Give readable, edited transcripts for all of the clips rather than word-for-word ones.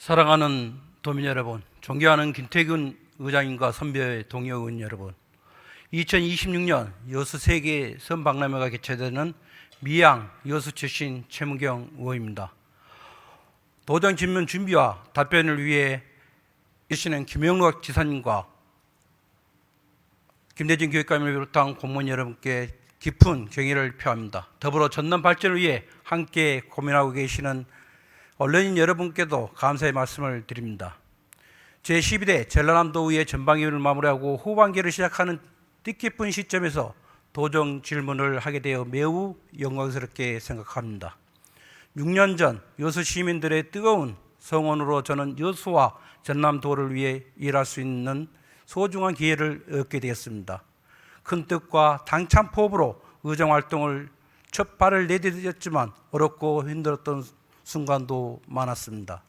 사랑하는 도민 여러분, 존경하는 김태균 의장님과 선배 동료 의원 여러분, 2026년 여수 세계 선박람회가 개최되는 미양 여수 출신 최문경 의원입니다. 도정 질문 준비와 답변을 위해 계시는 김영록 지사님과 김대진 교육감을 비롯한 공무원 여러분께 깊은 경의를 표합니다. 더불어 전남 발전을 위해 함께 고민하고 계시는 언론인 여러분께도 감사의 말씀을 드립니다. 제12대 전라남도의회 전방위원을 마무리하고 후반기를 시작하는 뜻깊은 시점에서 도정 질문을 하게 되어 매우 영광스럽게 생각합니다. 6년 전 여수 시민들의 뜨거운 성원으로 저는 여수와 전남도를 위해 일할 수 있는 소중한 기회를 얻게 되었습니다. 큰 뜻과 당찬 포부로 의정활동을 첫 발을 내디뎠지만 어렵고 힘들었던 순간도 많았습니다.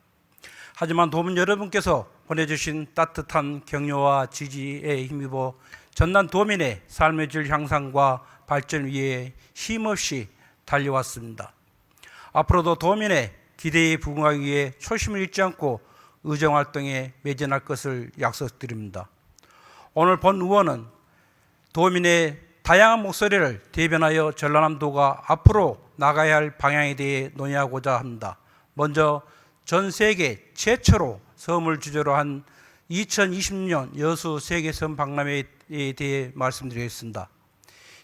하지만 도민 여러분께서 보내주신 따뜻한 격려와 지지에 힘입어 전남 도민의 삶의 질 향상과 발전 위해 쉼없이 달려왔습니다. 앞으로도 도민의 기대에 부응하기 위해 초심을 잃지 않고 의정활동에 매진할 것을 약속드립니다. 오늘 본 의원은 도민의 다양한 목소리를 대변하여 전라남도가 앞으로 나가야 할 방향에 대해 논의하고자 합니다. 먼저 전 세계 최초로 섬을 주제로 한 2020년 여수 세계섬 박람회에 대해 말씀드리겠습니다.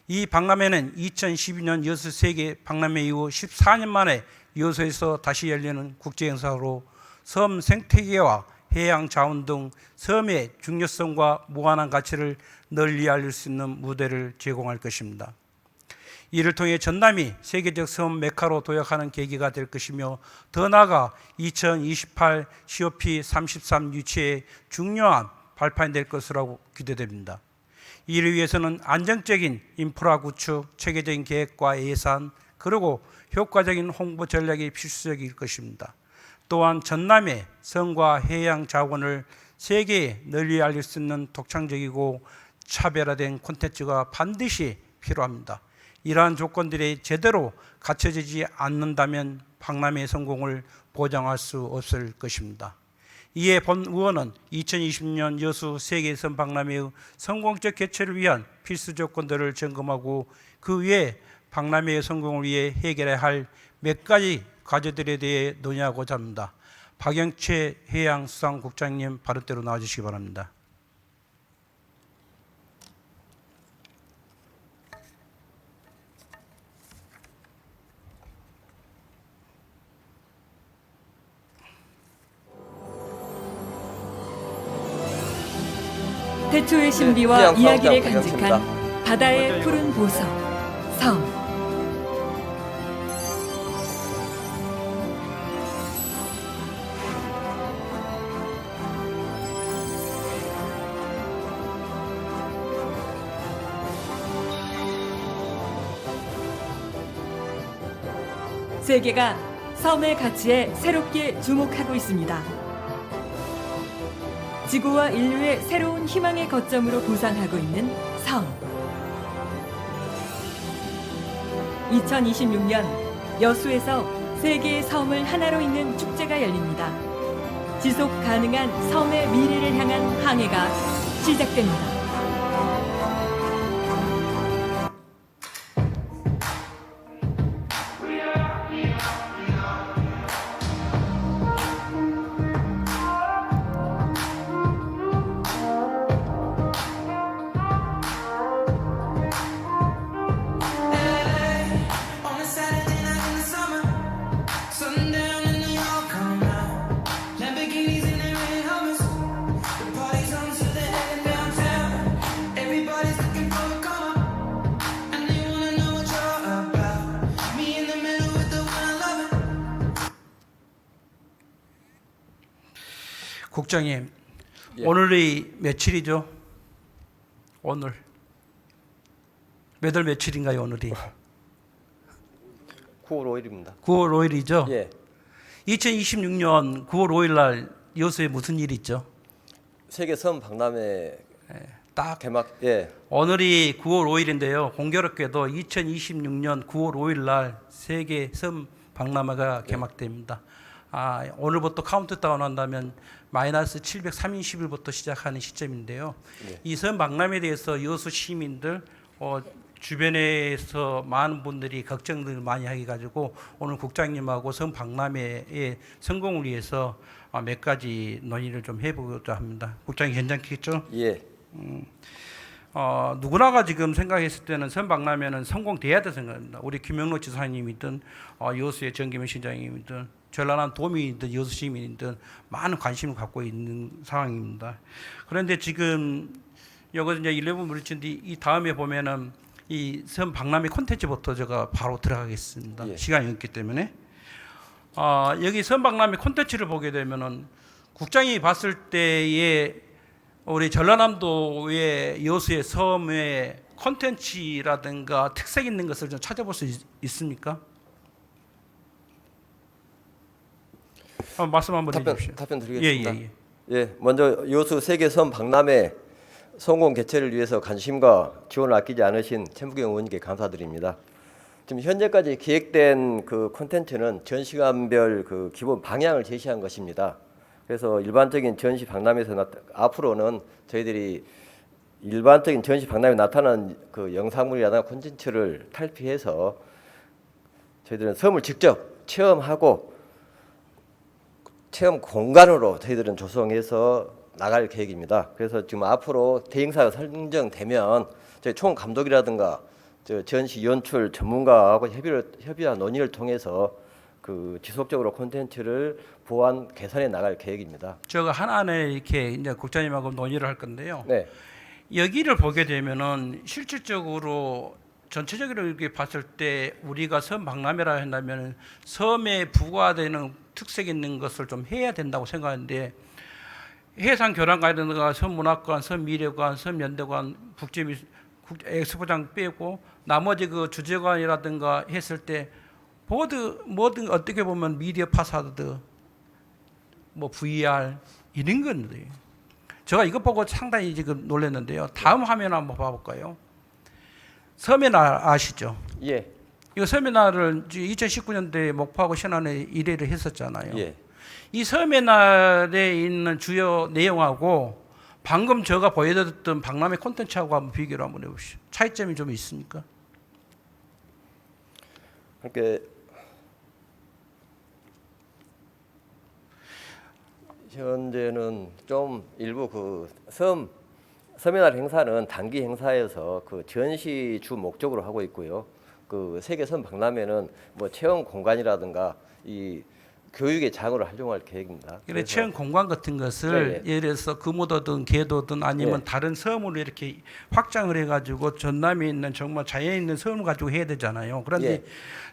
이 박람회는 2012년 여수 세계 박람회 이후 14년 만에 여수에서 다시 열리는 국제행사로 섬 생태계와 해양 자원 등 섬의 중요성과 무한한 가치를 널리 알릴 수 있는 무대를 제공할 것입니다. 이를 통해 전남이 세계적 섬 메카로 도약하는 계기가 될 것이며 더 나아가 2028 COP33 유치의 중요한 발판이 될 것이라고 기대됩니다. 이를 위해서는 안정적인 인프라 구축, 체계적인 계획과 예산, 그리고 효과적인 홍보 전략이 필수적일 것입니다. 또한 전남의 섬과 해양 자원을 세계에 널리 알릴 수 있는 독창적이고 차별화된 콘텐츠가 반드시 필요합니다. 이러한 조건들이 제대로 갖춰지지 않는다면 박람회의 성공을 보장할 수 없을 것입니다. 이에 본 의원은 2020년 여수 세계섬 박람회의 성공적 개최를 위한 필수 조건들을 점검하고 그 외에 박람회의 성공을 위해 해결해야 할 몇 가지 과제들에 대해 논의하고자 합니다. 박영채 해양수산국장님 발언대로 나와주시기 바랍니다. 태초의 신비와 이야기를 간직한 바다의 푸른 보석, 섬. 세계가 섬의 가치에 새롭게 주목하고 있습니다. 지구와 인류의 새로운 희망의 거점으로 부상하고 있는 섬. 2026년 여수에서 세계의 섬을 하나로 잇는 축제가 열립니다. 지속 가능한 섬의 미래를 향한 항해가 시작됩니다. 국장님, 오늘이 며칠이죠? 오늘 몇 월 며칠인가요? 오늘이 9월 5일입니다. 9월 5일이죠? 예. 2026년 9월 5일 날 여수에 무슨 일이 있죠? 세계 섬 박람회 딱 개막. 예. 오늘이 9월 5일인데요. 공교롭게도 2026년 9월 5일 날 세계 섬 박람회가 개막됩니다. 오늘부터 카운트다운 한다면 마이너스 730일부터 시작하는 시점인데요. 네. 이 선 박람회에 대해서 여수 시민들 주변에서 많은 분들이 걱정들 많이 하게 가지고 오늘 국장님하고 선 박람회의 성공을 위해서 몇 가지 논의를 좀 해보고자 합니다. 국장님 괜찮겠죠? 예. 누구나가 지금 생각했을 때는 선 박람회는 성공돼야 된다 생각합니다. 우리 김영록 지사님이든 여수의 정기명 시장님이든 전라남 도민이든 여수 시민이든 많은 관심을 갖고 있는 상황입니다. 그런데 지금 여기 이제 11 브릿지인데 이 다음에 보면은 이 선 박람회 콘텐츠부터 제가 바로 들어가겠습니다. 예. 시간이 없기 때문에 여기 선 박람회 콘텐츠를 보게 되면은 국장이 봤을 때의 우리 전라남도의 여수의 섬의 콘텐츠라든가 특색 있는 것을 좀 찾아볼 수 있습니까? 말씀 한번 해주십시오. 답변 드리겠습니다. 예. 예, 먼저 여수 세계섬 박람회 성공 개최를 위해서 관심과 지원을 아끼지 않으신 최무경 의원님께 감사드립니다. 지금 현재까지 기획된 그 콘텐츠는 전시관별 그 기본 방향을 제시한 것입니다. 그래서 일반적인 전시 박람회에서 앞으로는 저희들이 일반적인 전시 박람회에 나타나는 그 영상물이라든가 콘텐츠를 탈피해서 저희들은 섬을 직접 체험하고 체험 공간으로 저희들은 조성해서 나갈 계획입니다. 그래서 지금 앞으로 대행사가 선정되면 저희 총 감독이라든가 전시 연출 전문가하고 협의와 논의를 통해서 그 지속적으로 콘텐츠를 보완 개선해 나갈 계획입니다. 제가 하나하나 이렇게 이제 국장님하고 논의를 할 건데요. 네, 여기를 보게 되면은 실질적으로 전체적으로 이렇게 봤을 때 우리가 섬 박람회라 한다면 섬에 부과되는 특색 있는 것을 좀 해야 된다고 생각하는데 해상교란관이라든가 섬문학관, 섬미래관, 섬연대관, 엑스포장 빼고 나머지 그 주재관이라든가 했을 때 뭐든 어떻게 보면 미디어 파사드, 뭐 VR 이런 건데 제가 이것 보고 상당히 지금 놀랐는데요. 다음 화면 한번 봐볼까요? 섬의 날 아시죠? 예, 이거 섬의 날을 2019년도에 목포하고 신안에 1회를 했었잖아요. 예. 이 섬의 날에 있는 주요 내용하고 방금 제가 보여드렸던 박람회 콘텐츠하고 한번 비교를 한번 해보시죠. 차이점이 좀 있습니까? 그러니까 현재는 좀 일부 그 섬의 날 행사는 단기 행사여서 그 전시 주 목적으로 하고 있고요. 그 세계 섬 박람회는 뭐 체험 공간이라든가 이 교육의 장으로 활용할 계획입니다. 그래 체험 공간 같은 것을 예를 들어서 금오도든 계도든 아니면 다른 섬으로 이렇게 확장을 해가지고 전남에 있는 정말 자연에 있는 섬을 가지고 해야 되잖아요. 그런데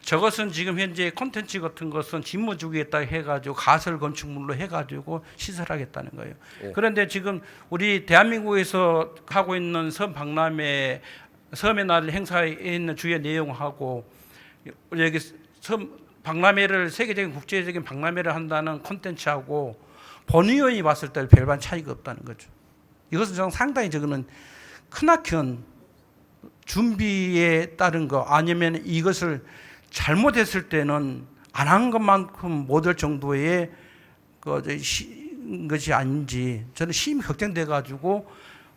저것은 지금 현재 콘텐츠 같은 것은 진모주기에다 해가지고 가설 건축물로 해가지고 시설하겠다는 거예요. 그런데 지금 우리 대한민국에서 하고 있는 섬 박람회 섬의 날 행사에 있는 주요 내용하고 여기 섬 박람회를 세계적인 국제적인 박람회를 한다는 콘텐츠하고 본의원이 봤을 때 별반 차이가 없다는 거죠. 이것은 저는 상당히 저거는 크나큰 준비에 따른 거 아니면 이것을 잘못했을 때는 안 한 것만큼 못할 정도의 것이 아닌지 저는 심히 걱정돼 가지고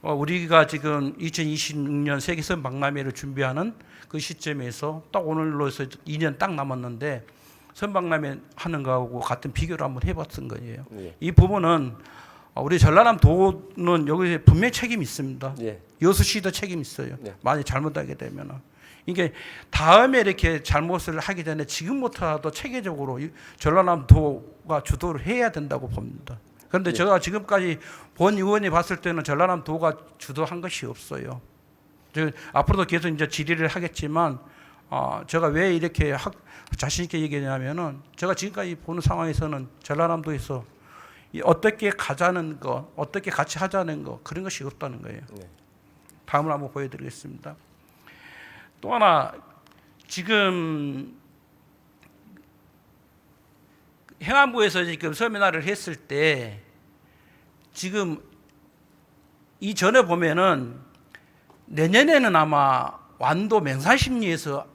우리가 지금 2026년 세계섬 박람회를 준비하는 그 시점에서 딱 오늘로서 2년 딱 남았는데 선박람회 하는 거하고 같은 비교를 한번 해봤던 거예요. 이 부분은 우리 전라남 도는 여기에 분명히 책임이 있습니다. 여수시도 책임이 있어요. 많이 잘못하게 되면은. 이게 다음에 이렇게 잘못을 하기 전에 지금부터라도 체계적으로 전라남 도가 주도를 해야 된다고 봅니다. 그런데 제가 지금까지 본 의원이 봤을 때는 전라남 도가 주도한 것이 없어요. 앞으로도 계속 이제 질의를 하겠지만 제가 왜 이렇게 자신 있게 얘기하냐면은 제가 지금까지 보는 상황에서는 전라남도에서 어떻게 가자는 거, 어떻게 같이 하자는 거 그런 것이 없다는 거예요. 다음을 한번 보여드리겠습니다. 또 하나 지금 행안부에서 지금 서미나를 했을 때 지금 이전에 보면은 내년에는 아마 완도 맹산심리에서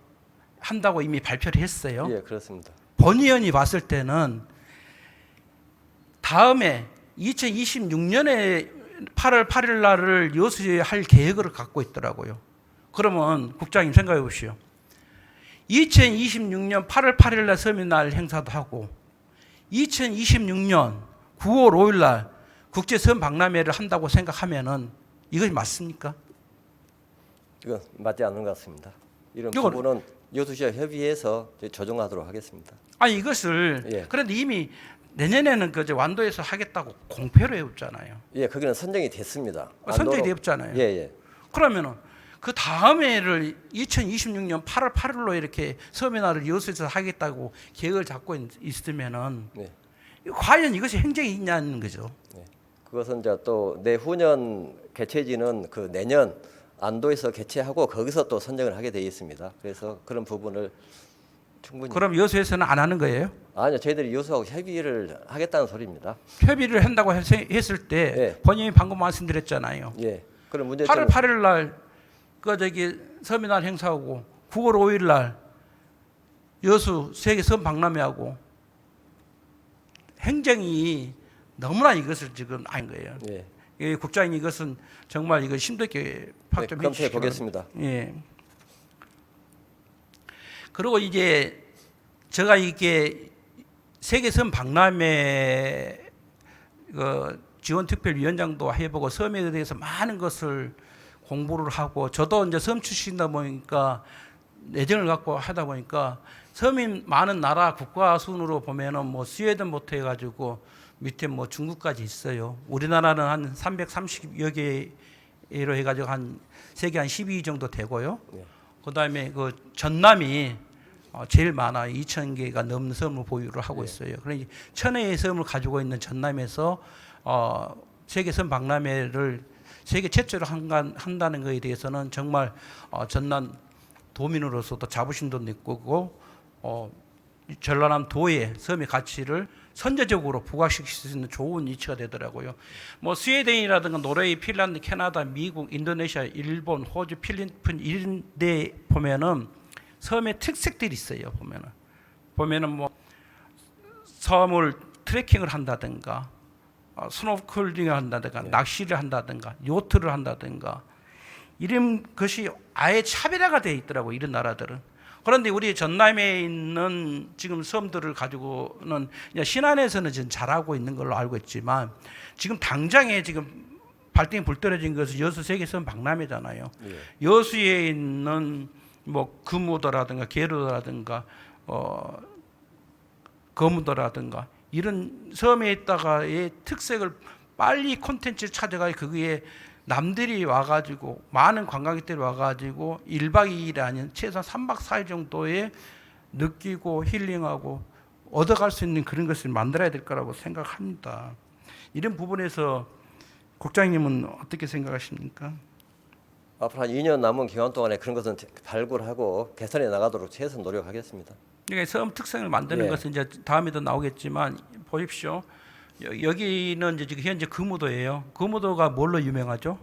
한다고 이미 발표를 했어요. 예, 그렇습니다. 본의원이 봤을 때는 다음에 2026년에 8월 8일 날을 여수에 할 계획을 갖고 있더라고요. 그러면 국장님 생각해 보시오. 2026년 8월 8일 날 서민날 행사도 하고 2026년 9월 5일 날 국제 섬 박람회를 한다고 생각하면은 이것이 맞습니까? 이건 맞지 않는 것 같습니다. 이런 이건- 부분은 여수시와 협의해서 조정하도록 하겠습니다. 아니 이것을 예. 그런데 이미 내년에는 그저 완도에서 하겠다고 공표를 해왔잖아요. 예, 거기는 선정이 됐습니다. 선정이 안도로- 되었잖아요. 예, 예. 그러면은 그 다음에를 2026년 8월 8일로 이렇게 서민화를 여수에서 하겠다고 계획을 잡고 있으면은 네. 과연 이것이 행정이 있냐는 거죠. 그것은 이제 또 내후년 개최지는 그 내년 안도에서 개최하고 거기서 또 선정을 하게 되어 있습니다. 그래서 그런 부분을 충분히 그럼 여수에서는 안 하는 거예요? 아니요, 저희들이 여수하고 협의를 하겠다는 소리입니다. 협의를 한다고 했을 때 예. 본인이 방금 말씀드렸잖아요. 예, 그런 문제 8월 8일 날그 저기 서민날 행사하고 9월 5일 날 여수 세계 섬 박람회하고 행정이 너무나 이것을 지금 아닌 거예요. 예, 예, 국장님 이것은 정말 이거 심도있게 파악 좀 검토해 해주시기 보겠습니다. 예. 그리고 이제 제가 이게 세계섬 박람회 지원특별위원장도 해보고 섬에 대해서 많은 것을 공부를 하고 저도 이제 섬 출신이다 보니까 내정을 갖고 하다 보니까 섬이 많은 나라 국가 순으로 보면은 뭐 스웨덴부터 해가지고 밑에 뭐 중국까지 있어요. 우리나라는 한 330여 개로 해가지고 한 세계 한 12위 정도 되고요. 네. 그다음에 그 전남이 제일 많아요. 2,000개가 넘는 섬을 보유를 하고 있어요. 그러니 1,000회의 섬을 가지고 있는 전남에서 세계 섬 박람회를 세계 최초로 한다는 것에 대해서는 정말 전남 도민으로서도 자부심도 느끼고 전라남 도의 섬의 가치를 선제적으로 부각시킬 수 있는 좋은 위치가 되더라고요. 뭐 스웨덴이라든가 노르웨이, 핀란드, 캐나다, 미국, 인도네시아, 일본, 호주, 필리핀 이런 데 보면은 섬의 특색들이 있어요. 보면은 뭐 섬을 트레킹을 한다든가 스노클링을 한다든가 낚시를 한다든가 요트를 한다든가 이런 것이 아예 차별화가 되어 있더라고요. 이런 나라들은. 그런데 우리 전남에 있는 지금 섬들을 가지고는 신안에서는 지금 잘하고 있는 걸로 알고 있지만 지금 당장에 지금 발등에 불 떨어진 것은 여수 세계섬 박람회잖아요. 예. 여수에 있는 뭐 금우도라든가 계루도라든가 거무도라든가 이런 섬에 있다가의 특색을 빨리 콘텐츠를 찾아가 거기에 남들이 와가지고 많은 관광객들이 와가지고 1박 2일이 아닌 최소한 3박 4일 정도에 느끼고 힐링하고 얻어갈 수 있는 그런 것을 만들어야 될 거라고 생각합니다. 이런 부분에서 국장님은 어떻게 생각하십니까? 앞으로 한 2년 남은 기간 동안에 그런 것은 발굴하고 개선해 나가도록 최선 노력하겠습니다. 그러니까 섬 특성을 만드는 예. 것은 이제 다음에도 나오겠지만 보십시오. 여기는 이제 지금 현재 금우도예요. 금우도가 뭘로 유명하죠?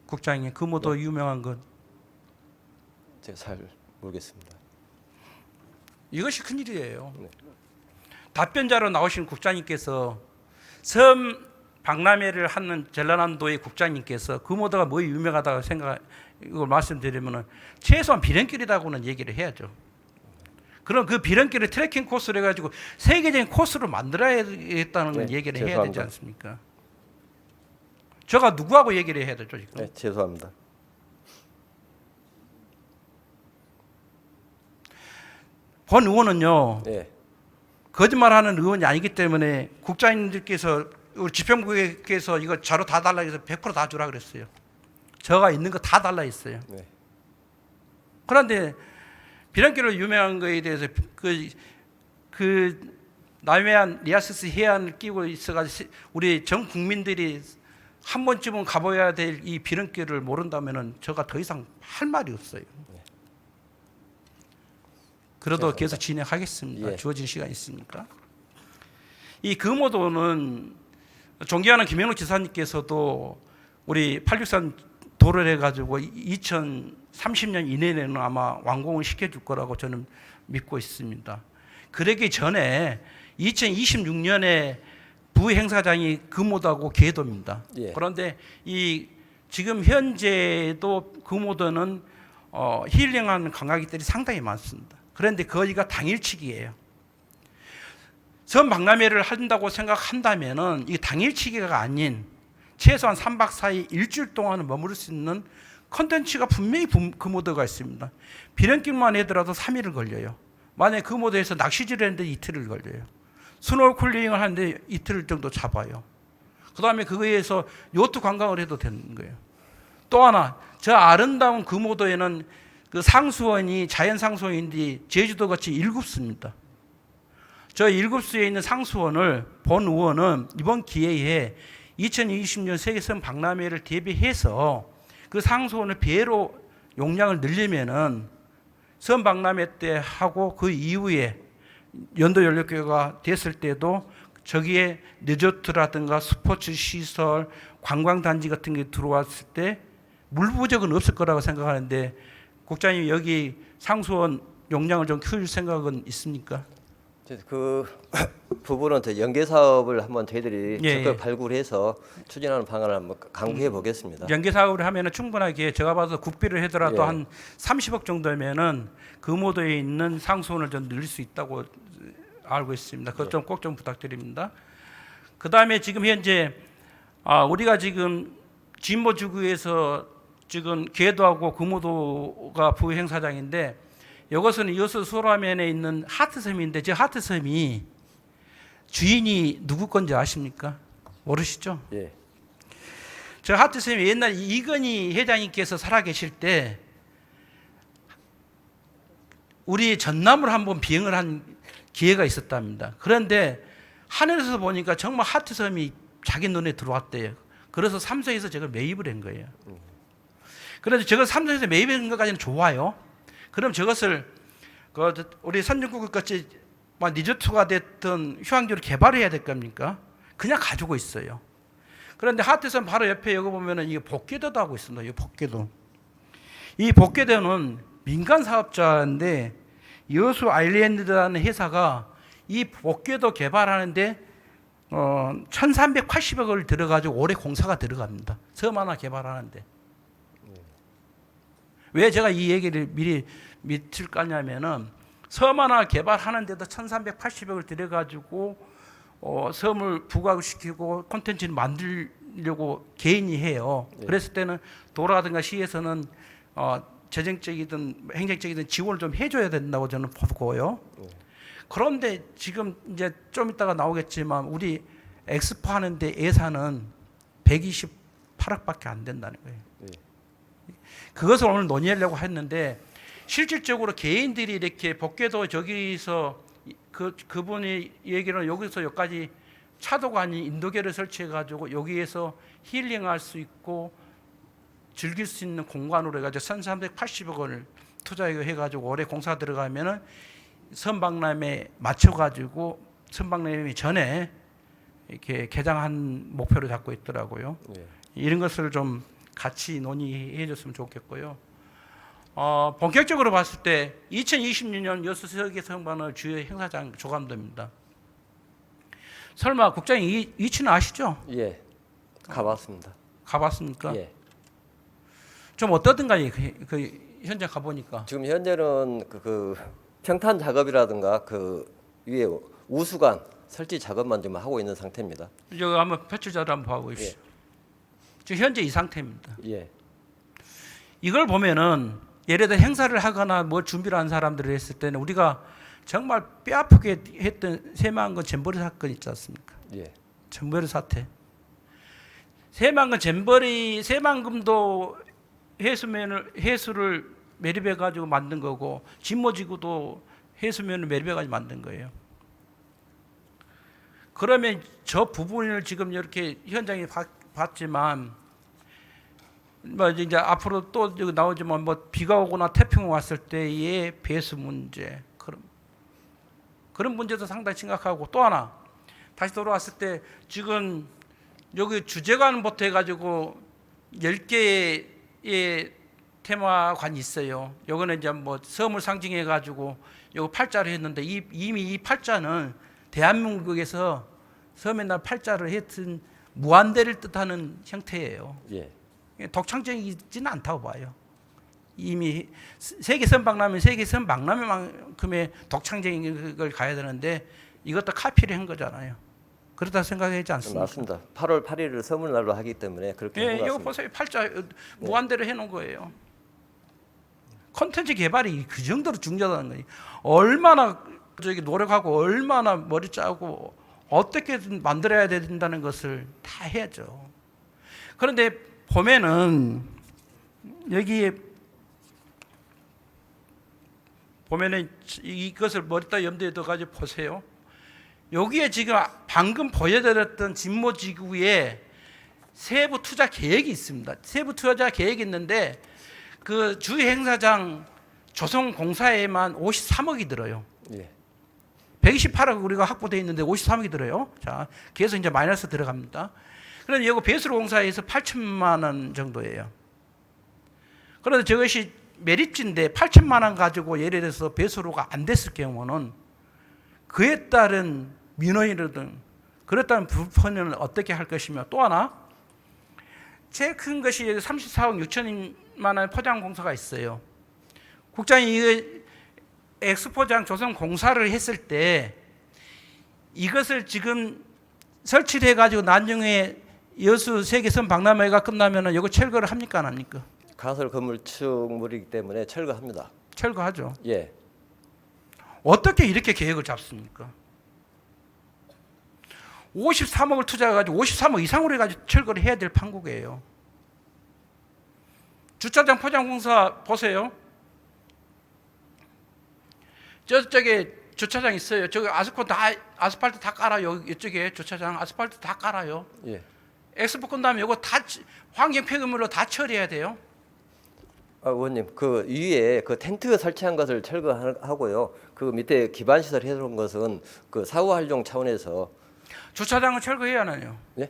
국장님, 금우도 유명한 건 제가 잘 모르겠습니다. 이것이 큰일이에요. 네. 답변자로 나오신 국장님께서 섬 박람회를 하는 전라남도의 국장님께서 금오도가 뭐 유명하다고 이걸 말씀드리면은 최소한 비련길이라고는 얘기를 해야죠. 그럼 그 비련길을 트레킹 코스로 해가지고 세계적인 코스로 만들어야겠다는 네, 얘기를 해야 죄송합니다. 되지 않습니까? 제가 누구하고 얘기를 해야 되죠 지금? 네, 죄송합니다. 본 의원은요. 네, 거짓말하는 의원이 아니기 때문에 국장님들께서 우리 지평국에서 이거 자료 다 달라 해서 100% 다 주라 그랬어요. 저가 있는 거 다 달라 했어요. 네. 그런데 비련길로 유명한 거에 대해서 그 남해안 리아스스 해안을 끼고 있어가지고 우리 전 국민들이 한 번쯤은 가봐야 될 이 비련길을 모른다면은 저가 더 이상 할 말이 없어요. 그래도 죄송합니다. 계속 진행하겠습니다. 예. 주어진 시간이 있으니까. 이 금오도는 존경하는 김영록 지사님께서도 우리 863 도를 해가지고 2030년 이내에는 아마 완공을 시켜줄 거라고 저는 믿고 있습니다. 그러기 전에 2026년에 부행사장이 금오도하고 계도입니다. 예. 그런데 이 지금 현재도 금오도는 힐링하는 관광객들이 상당히 많습니다. 그런데 거기가 당일치기예요. 전 박람회를 한다고 생각한다면은 이 당일치기가 아닌 최소한 3박 4일 일주일 동안은 머무를 수 있는 컨텐츠가 분명히 금오도가 있습니다. 비행길만 하더라도 3일을 걸려요. 만약에 금오도에서 낚시질을 했는데 이틀을 걸려요. 스노클링을 하는데 이틀 정도 잡아요. 그 다음에 그거에서 요트 관광을 해도 되는 거예요. 또 하나, 저 아름다운 금오도에는 그 상수원이 자연 상수원인데 제주도 같이 7수입니다. 저 7수에 있는 상수원을 본 의원은 이번 기회에 2020년 세계섬 박람회를 대비해서 그 상수원을 배로 용량을 늘리면은 섬 박람회 때 하고 그 이후에 연도 연료교가 됐을 때도 저기에 리조트라든가 스포츠 시설, 관광단지 같은 게 들어왔을 때 물 부족은 없을 거라고 생각하는데 국장님 여기 상수원 용량을 좀 키울 생각은 있습니까? 그 부분은 연계 사업을 한번 저희들이 예, 적극 예. 발굴해서 추진하는 방안을 한번 강구해 보겠습니다. 연계 사업을 하면은 충분하게 제가 봐서 국비를 하더라도 예. 한 30억 정도면은 금오도에 있는 상수원을 좀 늘릴 수 있다고 알고 있습니다. 그것 좀 꼭 좀 부탁드립니다. 그 다음에 지금 현재 우리가 지금 진모지구에서 지금 계도하고 금오도가 부행사장인데 이것은 여수 소라면에 있는 하트섬인데 저 하트섬이 주인이 누구 건지 아십니까? 모르시죠? 예. 저 하트섬이 옛날 이건희 회장님께서 살아계실 때 우리 전남을 한번 비행을 한 기회가 있었답니다. 그런데 하늘에서 보니까 정말 하트섬이 자기 눈에 들어왔대요. 그래서 삼성에서 저걸 매입을 한 거예요. 그런데 저걸 삼성에서 매입한 것까지는 좋아요. 그럼 저것을 우리 선진국 같이 리조트가 됐던 휴양지로 개발해야 될 겁니까? 그냥 가지고 있어요. 그런데 하트섬 바로 옆에 여기 보면은 이게 복개도도 하고 있습니다. 이 복개도. 이 복개도는 민간 사업자인데 여수 아일랜드라는 회사가 이 복개도 개발하는데 1,380억을 들어가지고 올해 공사가 들어갑니다. 섬 하나 개발하는데. 왜 제가 이 얘기를 미리 밑을 까냐면은 섬 하나 개발하는데도 1,380억을 들여가지고 섬을 부각시키고 콘텐츠를 만들려고 개인이 해요. 네. 그랬을 때는 도라든가 시에서는 재정적이든 행정적이든 지원을 좀 해줘야 된다고 저는 보고요. 그런데 지금 이제 좀 이따가 나오겠지만 우리 엑스포 하는데 예산은 128억밖에 안 된다는 거예요. 그것을 오늘 논의하려고 했는데 실질적으로 개인들이 이렇게 복개도 저기서 그분이 얘기는 여기서 여기까지 차도가 아닌 인도계를 설치해 가지고 여기에서 힐링할 수 있고 즐길 수 있는 공간으로 해가지고 1,380억 원을 투자해 가지고 올해 공사 들어가면은 선박람회 맞춰 가지고 선박람회 전에 이렇게 개장한 목표를 잡고 있더라고요. 예. 이런 것을 좀 같이 논의해 줬으면 좋겠고요. 본격적으로 봤을 때 2026년 여수 세계성반을 주요 행사장 조감도입니다. 설마 국장님 이 위치는 아시죠? 예. 가봤습니다. 가봤습니까? 예. 좀 어떠든가요? 그 현장 가보니까. 지금 현재는 그 평탄 작업이라든가 그 위에 우수관 설치 작업만 좀 하고 있는 상태입니다. 여기 한번 표출자를 한번 봐보십시오. 지금 현재 이 상태입니다. 예. 이걸 보면은 예를 들어 행사를 하거나 뭐 준비를 한 사람들을 했을 때는 우리가 정말 뼈아프게 했던 새만금 잼버리 사건 있지 않습니까? 예. 잼버리 사태. 새만금도 해수를 매립해 가지고 만든 거고 진모지구도 해수면을 매립해 가지고 만든 거예요. 그러면 저 부분을 지금 이렇게 현장에 봤지만 뭐 이제 앞으로 또 여기 나오지만 뭐 비가 오거나 태풍이 왔을 때의 배수 문제 그런 문제도 상당히 심각하고 또 하나 다시 돌아왔을 때 지금 여기 주제관부터 해가지고 10개의 테마관이 있어요. 요거는 이제 뭐 섬을 상징해 가지고 요거 팔자로 했는데 이미 이 팔자는 대한민국에서 섬의 날 팔자를 했던 무한대를 뜻하는 형태예요. 예. 독창적이지는 않다고 봐요. 이미 세계 선박람회 세계 선박람회만큼의 독창적인 걸 가야 되는데 이것도 카피를 한 거잖아요. 그렇다 생각하지 않습니까? 맞습니다. 8월 8일을 선물날로 하기 때문에 그렇게 예, 한것 이거 같습니다. 보세요. 팔자 무한대로 해놓은 거예요. 콘텐츠 개발이 그 정도로 중요하다는 거예요. 얼마나 저기 노력하고 얼마나 머리 짜고 어떻게 만들어야 된다는 것을 다 해야죠. 그런데 보면은 여기에 보면은 이것을 머리다 염두에 둬가지고 보세요. 여기에 지금 방금 보여드렸던 진모지구에 세부 투자 계획이 있습니다. 세부 투자 계획이 있는데 그 주 행사장 조성공사에만 53억이 들어요. 예. 128억 우리가 확보되어 있는데 53억이 들어요. 자, 그래서 이제 마이너스 들어갑니다. 그런데 이거 배수로 공사에서 8천만 원 정도예요. 그런데 저것이 매립지인데 8천만 원 가지고 예를 들어서 배수로가 안 됐을 경우는 그에 따른 민원이든 그렇다는 부분을 어떻게 할 것이며 또 하나 제일 큰 것이 34억 6천만 원 포장 공사가 있어요. 국장이 이거 엑스포장 조성 공사를 했을 때 이것을 지금 설치를 해가지고 나중에 여수 세계선 박람회가 끝나면은 이거 철거를 합니까 안 합니까? 가설 건물축물이기 때문에 철거합니다. 철거하죠. 예. 어떻게 이렇게 계획을 잡습니까? 53억을 투자해가지고 53억 이상으로 해가지고 철거를 해야 될 판국이에요. 주차장 포장공사 보세요. 저쪽에 주차장 있어요. 저기 아스팔트 다 깔아요. 이쪽에 주차장 아스팔트 다 깔아요. 예. 엑스포 끝나면 이거 다 환경 폐기물로 다 처리해야 돼요. 의원님, 그 위에 그 텐트 설치한 것을 철거하고요. 그 밑에 기반 시설 해놓은 것은 그 사후 활용 차원에서 주차장은 철거해야 하나요? 예.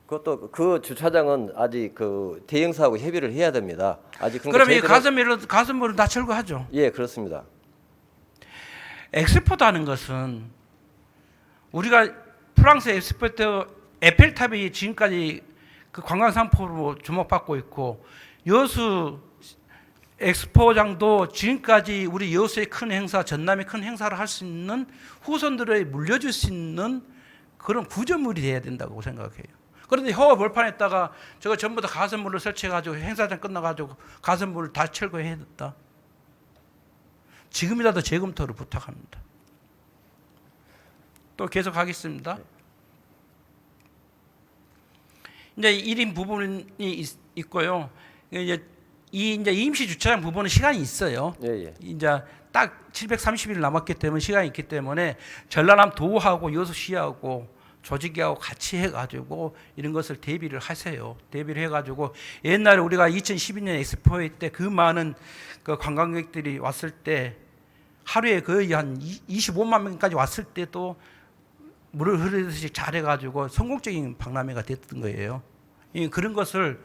그것도 그 주차장은 아직 그 대행사하고 협의를 해야 됩니다. 아직 그럼 이 가슴물은 다 철거하죠. 예, 그렇습니다. 엑스포라는 것은 우리가 프랑스 엑스포 때 에펠탑이 지금까지 그 관광 상품으로 주목받고 있고 여수 엑스포장도 지금까지 우리 여수의 큰 행사, 전남의 큰 행사를 할 수 있는 후손들에 물려줄 수 있는 그런 구조물이 돼야 된다고 생각해요. 그런데 허가 벌판에다가 저거 전부 다 가설물을 설치해가지고 행사장 끝나가지고 가설물을 다 철거해야 됐다. 지금이라도 재검토를 부탁합니다. 또 계속 하겠습니다. 이제 1인 부분이 있고요. 이제 임시 주차장 부분은 시간이 있어요. 예. 이제 딱 730일 남았기 때문에 시간이 있기 때문에 전라남 도하고 여수시하고 조직하고 같이 해가지고 이런 것을 대비를 하세요. 대비를 해가지고 옛날에 우리가 2012년 엑스포 때 그 많은 그 관광객들이 왔을 때 하루에 거의 한 25만 명까지 왔을 때도 물을 흐르듯이 잘해가지고 성공적인 박람회가 됐던 거예요. 그런 것을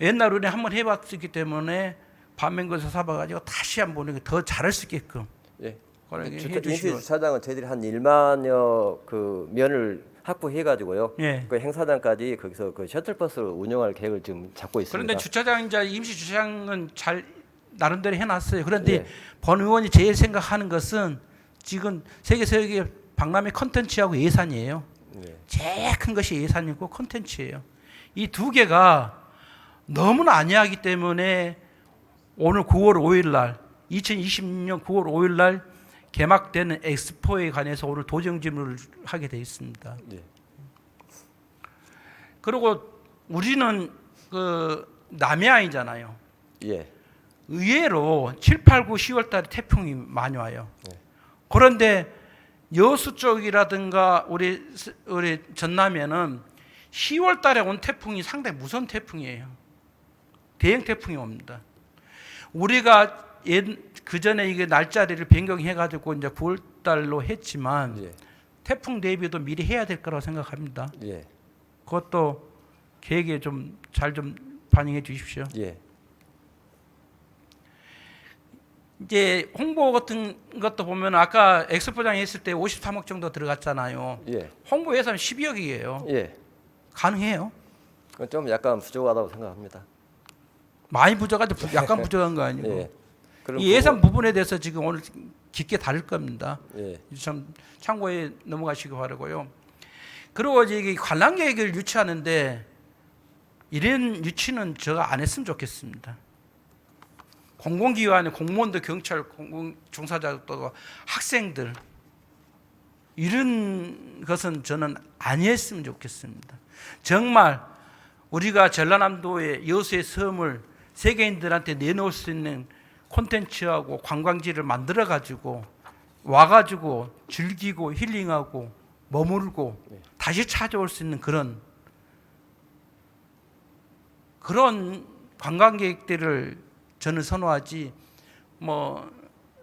옛날 우리 한번 해봤기 때문에 반면교사 삼아가지고 다시 한번 더 잘할 수 있게끔. 예. 해주시고. 임시 주차장은 저희들이 한 1만여 그 면을 확보해가지고요. 예. 그 행사장까지 거기서 그 셔틀버스를 운영할 계획을 지금 잡고 있습니다. 그런데 주차장 이제 임시 주차장은 잘 나름대로 해놨어요. 그런데 예. 본 의원이 제일 생각하는 것은 지금 세계 박람회 컨텐츠하고 예산이에요. 예. 제일 큰 것이 예산이고 컨텐츠예요. 이 두 개가 너무나 안이하기 때문에 오늘 9월 5일 날 2026년 9월 5일 날 개막되는 엑스포에 관해서 오늘 도정질문을 하게 되어 있습니다. 예. 그리고 우리는 그 남해안이잖아요. 예. 의외로 7, 8, 9, 10월 달에 태풍이 많이 와요. 네. 그런데 여수 쪽이라든가 우리 전남에는 10월 달에 온 태풍이 상당히 무서운 태풍이에요. 대형 태풍이 옵니다. 우리가 그 전에 이게 날짜를 변경해 가지고 이제 9월 달로 했지만 예. 태풍 대비도 미리 해야 될 거라고 생각합니다. 예. 그것도 계획에 좀 잘 좀 반영해 주십시오. 예. 이제 홍보 같은 것도 보면 아까 엑스포장에 했을 때 53억 정도 들어갔잖아요. 예, 홍보 예산 12억이에요. 예. 가능해요? 그건 좀 약간 부족하다고 생각합니다. 많이 부족하죠. 약간 부족한 거 아니고. 예. 그런 이 예산 부분에 대해서 지금 오늘 깊게 다룰 겁니다. 예, 좀 참고에 넘어가시기 바라고요. 그리고 이제 이게 관람객을 유치하는데 이런 유치는 제가 안 했으면 좋겠습니다. 공공기관의 공무원들, 경찰, 공공 종사자들, 학생들 이런 것은 저는 아니었으면 좋겠습니다. 정말 우리가 전라남도의 여수의 섬을 세계인들한테 내놓을 수 있는 콘텐츠하고 관광지를 만들어 가지고 와가지고 즐기고 힐링하고 머물고 다시 찾아올 수 있는 그런 관광객들을 저는 선호하지 뭐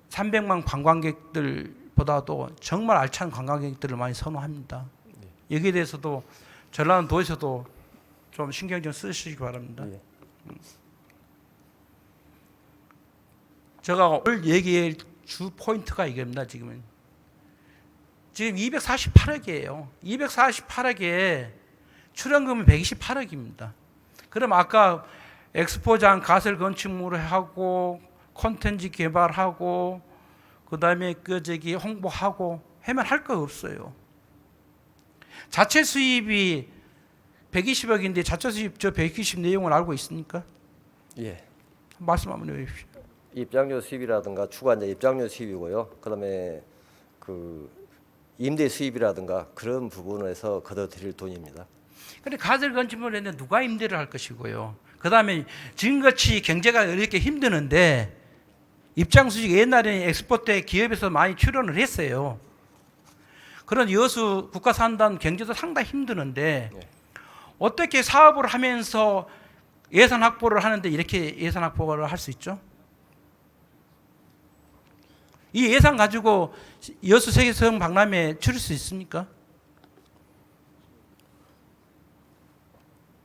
300만 관광객들보다도 정말 알찬 관광객들을 많이 선호합니다. 여기에 대해서도 전라도에서도 좀 신경 좀 쓰시기 바랍니다. 예. 제가 오늘 얘기할 주 포인트가 이겁니다. 지금 248억이에요. 248억에 출연금은 128억입니다. 그럼 아까 엑스포장 가설 건축물을 하고 콘텐츠 개발하고 그다음에 홍보하고 하면 할 거 없어요. 자체 수입이 120억인데 자체 수입 저 120 내용을 알고 있습니까? 예. 말씀 한번 해주십시오. 입장료 수입이라든가 추가이제 입장료 수입이고요. 그다음에 그 임대 수입이라든가 그런 부분에서 걷어들일 돈입니다. 근데 가설 건축물을 했는데 누가 임대를 할 것이고요. 그다음에 지금같이 경제가 이렇게 힘드는데 입장 수익 옛날에 엑스포 때 기업에서 많이 출연을 했어요. 그런 여수 국가산단 경제도 상당히 힘드는데 네. 어떻게 사업을 하면서 예산 확보를 하는데 이렇게 예산 확보를 할 수 있죠? 이 예산 가지고 여수 세계성 박람회에 치를 수 있습니까?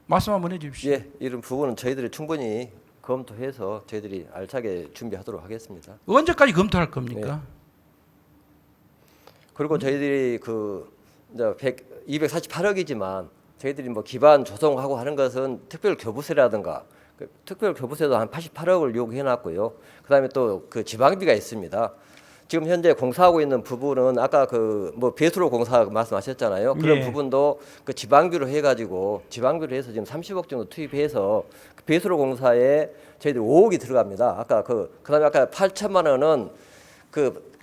말씀 한번 해주십시오. 예, 이런 부분은 저희들이 충분히 검토해서 저희들이 알차게 준비하도록 하겠습니다. 언제까지 검토할 겁니까? 그리고 저희들이 그 이제 248억이지만 저희들이 뭐 기반 조성하고 하는 것은 특별 교부세라든가 특별 교부세도 한 88억을 요구해 놨고요. 그다음에 또 그 지방비가 있습니다. 지금 현재 공사하고 있는 부분은 아까 그 뭐 배수로 공사 말씀하셨잖아요. 그런 예. 부분도 그 지방비로 해가지고 지방비로 해서 지금 30억 정도 투입해서 그 배수로 공사에 저희들 5억이 들어갑니다. 아까 그다음에 아까 8천만 원은 그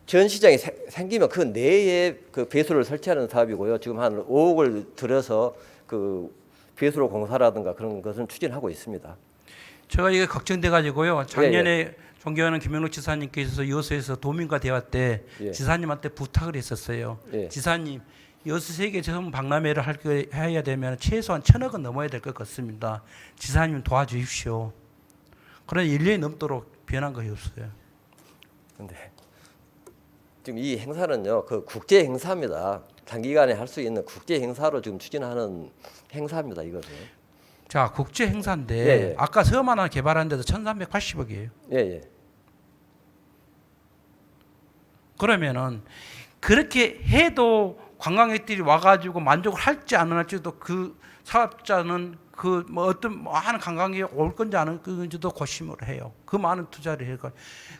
전 시장이 생기면 그 내에 그 배수를 설치하는 사업이고요. 지금 한 5억을 들여서 그 배수로 공사라든가 그런 것은 추진하고 있습니다. 제가 이게 걱정돼 가지고요. 작년에 존경하는 김영록 지사님께서 여수에서 도민과 대화 때 예. 지사님한테 부탁을 했었어요. 예. 지사님, 여수 세계 전 박람회를 해야 되면 최소한 1,000억은 넘어야 될 것 같습니다. 지사님 도와주십시오. 그런데 1년이 넘도록 변한 것이 없어요. 근데 지금 이 행사는요, 그 국제 행사입니다. 단기간에 할 수 있는 국제 행사로 지금 추진하는 행사입니다. 이거는. 자, 국제 행사인데 예, 예. 아까 섬 하나 개발하는데도 1,380억이에요. 예, 예. 그러면은 그렇게 해도 관광객들이 와가지고 만족을 할지 안 할지도 그 사업자는 그 뭐 어떤 많은 관광객이 올 건지 안 올 건지도 고심을 해요. 그 많은 투자를 해가.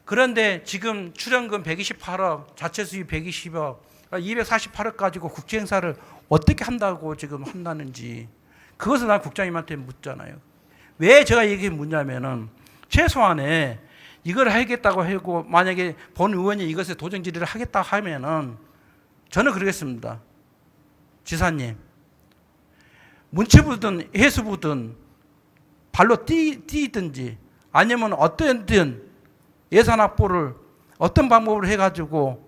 그런데 지금 출연금 128억, 자체 수입 120억, 248억 가지고 국제 행사를 어떻게 한다고 지금 한다는지 그것을 난 국장님한테 묻잖아요. 왜 제가 이게 묻냐면은 최소한에 이걸 하겠다고 하고 만약에 본 의원이 이것에 도정 질의를 하겠다 하면은 저는 그러겠습니다. 지사님, 문체부든 해수부든 발로 뛰든지 아니면 어떤 예산 확보를 어떤 방법을 해가지고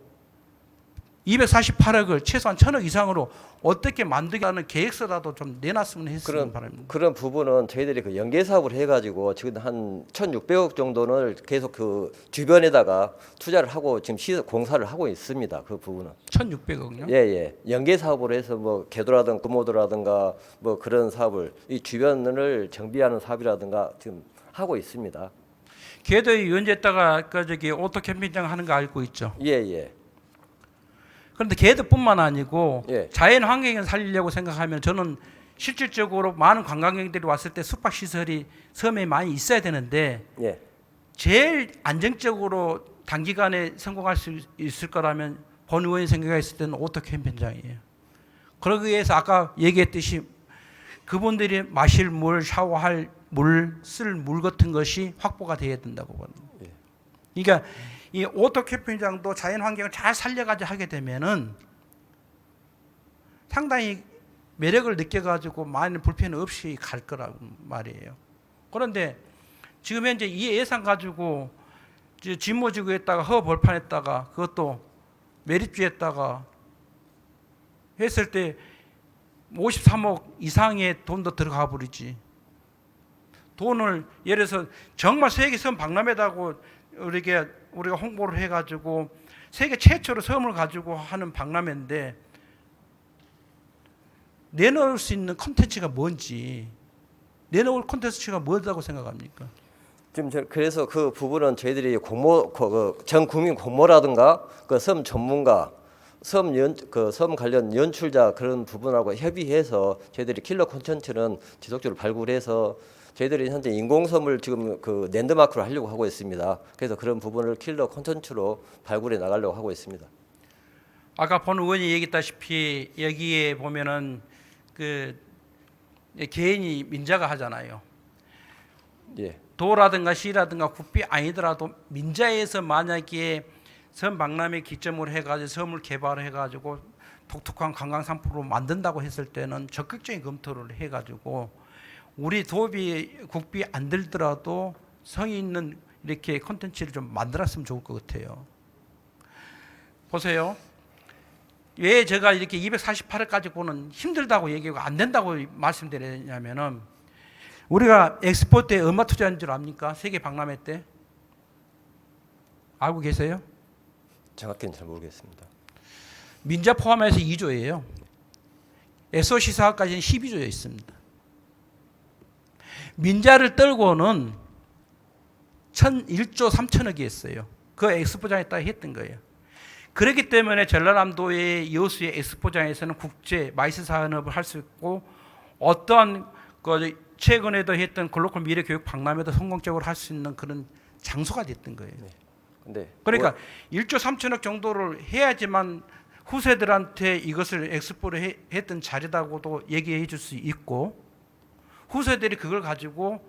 248억을 최소한 1,000억 이상으로 어떻게 만들겠다는 계획서라도 좀 내놨으면 했으면 바랍니다. 그런 부분은 저희들이 그 연계 사업을 해가지고 지금 한 1,600억 정도는 계속 그 주변에다가 투자를 하고 지금 공사를 하고 있습니다. 그 부분은. 1,600억요? 예, 예. 연계 사업으로 해서 뭐 궤도라든가 금호도라든가 뭐 그런 사업을 이 주변을 정비하는 사업이라든가 지금 하고 있습니다. 계도에 유원지에다가 그 저기 오토 캠핑장 하는 거 알고 있죠. 예, 예. 그런데 계도뿐만 아니고 예. 자연 환경을 살리려고 생각하면 저는 실질적으로 많은 관광객들이 왔을 때 숙박 시설이 섬에 많이 있어야 되는데 예. 제일 안정적으로 단기간에 성공할 수 있을 거라면 본 의원이 생각했을 때는 오토 캠핑장이에요. 그러기 위해서 아까 얘기했듯이 그분들이 마실 물, 샤워할 물, 쓸 물 같은 것이 확보가 돼야 된다고 보는 거예요. 그러니까 이 오토 캠핑장도 자연 환경을 잘 살려가지고 하게 되면은 상당히 매력을 느껴가지고 많은 불편 없이 갈 거라고 말이에요. 그런데 지금 현재 이 예산 가지고 진모지구에다가 허벌판에다가 그것도 매립지에다가 했을 때 53억 이상의 돈도 들어가 버리지. 돈을 예를 들어서 정말 세계 섬 박람회다고 우리가 홍보를 해가지고 세계 최초로 섬을 가지고 하는 박람회인데 내놓을 수 있는 콘텐츠가 뭔지, 내놓을 콘텐츠가 뭐라고 생각합니까? 지금 그래서 그 부분은 저희들이 전 국민 공모라든가 그 섬 전문가, 섬 관련 연출자 그런 부분하고 협의해서 저희들이 킬러 콘텐츠는 지속적으로 발굴해서 저희들이 현재 인공섬을 지금 그 랜드마크로 하려고 하고 있습니다. 그래서 그런 부분을 킬러 콘텐츠로 발굴해 나가려고 하고 있습니다. 아까 본 의원이 얘기했다시피 여기에 보면은 그 개인이 민자가 하잖아요. 예. 도라든가 시라든가 국비 아니더라도 민자에서 만약에 섬 박람회 기점으로 해가지고 섬을 개발해가지고 독특한 관광 상품으로 만든다고 했을 때는 적극적인 검토를 해가지고 우리 도비 국비 안 들더라도 성의 있는 이렇게 콘텐츠를 좀 만들었으면 좋을 것 같아요. 보세요. 왜 제가 이렇게 248회까지 보는 힘들다고 얘기하고 안 된다고 말씀드리냐면은 우리가 엑스포 때 얼마 투자한 줄 압니까? 세계 박람회 때 알고 계세요? 정확히는 잘 모르겠습니다. 민자 포함해서 2조예요. SOC 사업까지는 12조에 있습니다. 민자를 떨고는 1조 3천억이었어요. 그 엑스포장에 딱 했던 거예요. 그렇기 때문에 전라남도의 여수의 엑스포장에서는 국제 마이스 산업을 할 수 있고 어떠한 최근에도 했던 글로컬 미래 교육 박람회도 성공적으로 할 수 있는 그런 장소가 됐던 거예요. 네. 근데 그러니까 1조 3천억 정도를 해야지만 후세들한테 이것을 엑스포를 했던 자리다고도 얘기해 줄 수 있고 후세들이 그걸 가지고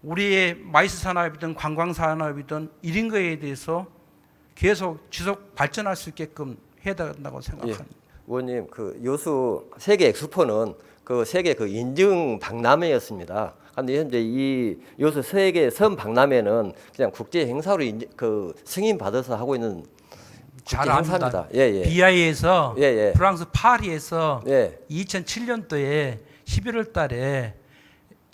우리의 마이스 산업이든 관광 산업이든 이런 거에 대해서 계속 지속 발전할 수 있게끔 해야 된다고 생각합니다. 예. 의원님, 그 여수 세계 엑스포는 그 세계 그 인증 박람회였습니다. 그런데 현재 이 여수 세계 섬 박람회는 그냥 국제 행사로 그 승인 받아서 하고 있는 잘 국제 행사입니다. 압니다. 예, 예. 비아이에서 예, 예. 프랑스 파리에서 예. 2007년도에 11월 달에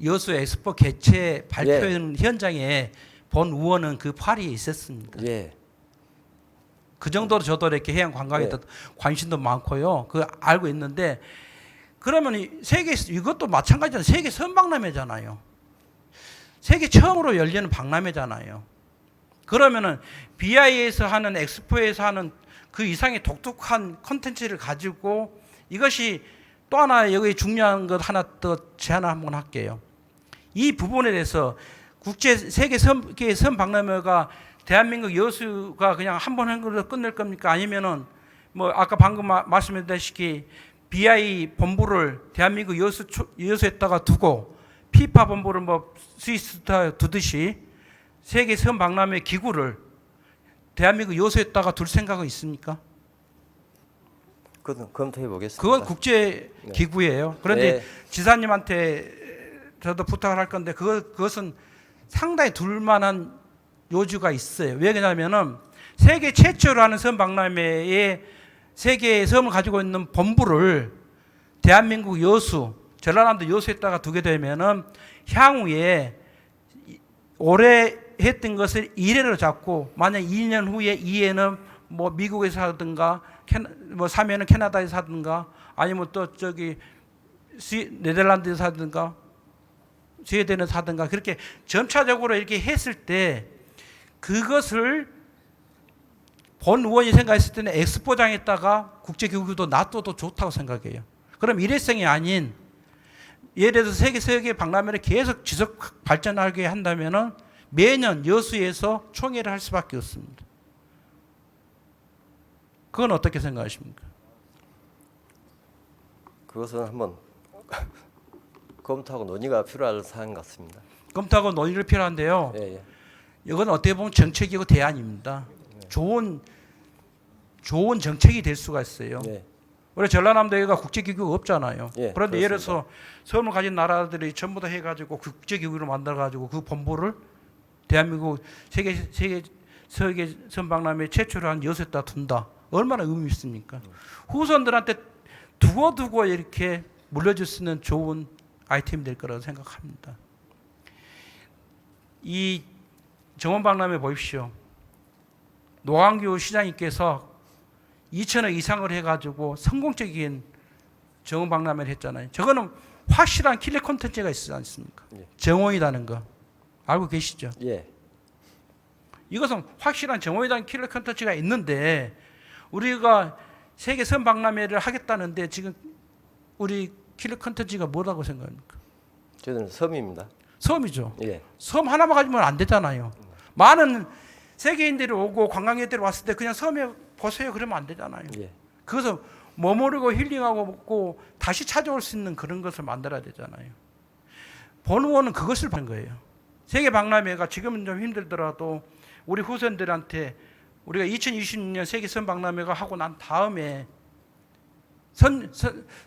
여수 엑스포 개최 발표하는 현장에 본 의원은 그 파리에 있었습니다. 예. 그 정도로 저도 이렇게 해양 관광에 도 관심도 많고요. 그 알고 있는데 그러면 세계 이것도 마찬가지잖아요. 세계 선박람회잖아요. 세계 처음으로 열리는 박람회잖아요. 그러면은 BI에서 하는 엑스포에서 하는 그 이상의 독특한 콘텐츠를 가지고 이것이 또 하나 여기 중요한 것 하나 더 제안을 한번 할게요. 이 부분에 대해서 세계 섬 박람회가 대한민국 여수가 그냥 한 번 한 걸로 끝낼 겁니까? 아니면은 뭐 아까 방금 말씀드렸다시피 BI 본부를 대한민국 여수에다가 두고 피파 본부를 뭐 스위스에다 두듯이 세계 섬 박람회 기구를 대한민국 여수에다가 둘 생각은 있습니까? 그건 검토해 보겠습니다. 그건 국제 기구예요. 그런데 네. 지사님한테 저도 부탁을 할 건데 그것은 상당히 둘만한 요지가 있어요. 왜 그러냐면은 세계 최초로 하는 섬 박람회에 세계의 섬을 가지고 있는 본부를 대한민국 여수, 전라남도 여수에다가 두게 되면은 향후에 올해 했던 것을 1회로 잡고 만약 2년 후에 2회는 뭐 미국에서 하든가 뭐 3회는 캐나다에서 하든가 아니면 또 저기 네덜란드에서 하든가 스웨덴에서 하든가 그렇게 점차적으로 이렇게 했을 때 그것을 본 의원이 생각했을 때는 엑스포장에다가 국제기구도 놔둬도 좋다고 생각해요. 그럼 일회성이 아닌 예를 들어서 세계 박람회를 계속 지속 발전하게 한다면은 매년 여수에서 총회를 할 수밖에 없습니다. 그건 어떻게 생각하십니까? 그것은 한번 검토하고 논의가 필요할 사안 같습니다. 검토하고 논의를 필요한데요. 예, 예. 이건 어떻게 보면 정책이고 대안입니다. 좋은 정책이 될 수가 있어요. 예. 우리 전라남도가 국제기구가 없잖아요. 예, 그런데 예를 그렇습니다. 들어서 섬을 가진 나라들이 전부 다 해가지고 국제기구를 만들어가지고 그 본부를 대한민국 세계 선박람회 최초로 한 여수에다 둔다. 얼마나 의미 있습니까? 후손들한테 두고 이렇게 물려줄 수 있는 좋은 아이템이 될 거라고 생각합니다. 이 정원박람회 보십시오. 노광규 시장님께서 2천억 이상을 해가지고 성공적인 정원박람회를 했잖아요. 저거는 확실한 킬러 콘텐츠가 있지 않습니까? 예. 정원이라는 거 알고 계시죠? 예. 이것은 확실한 정원이라는 킬러 콘텐츠가 있는데 우리가 세계 선박람회를 하겠다는데 지금 우리 킬러 콘텐츠가 뭐라고 생각합니까? 저희들은 섬입니다. 섬이죠. 예. 섬 하나만 가지면 안 되잖아요. 많은 세계인들이 오고 관광객들이 왔을 때 그냥 섬에 보세요 그러면 안 되잖아요. 예. 그것을 머무르고 힐링하고 먹고 다시 찾아올 수 있는 그런 것을 만들어야 되잖아요. 본의원은 그것을 받는 거예요. 세계 박람회가 지금은 좀 힘들더라도 우리 후손들한테 우리가 2026년 세계 선 박람회가 하고 난 다음에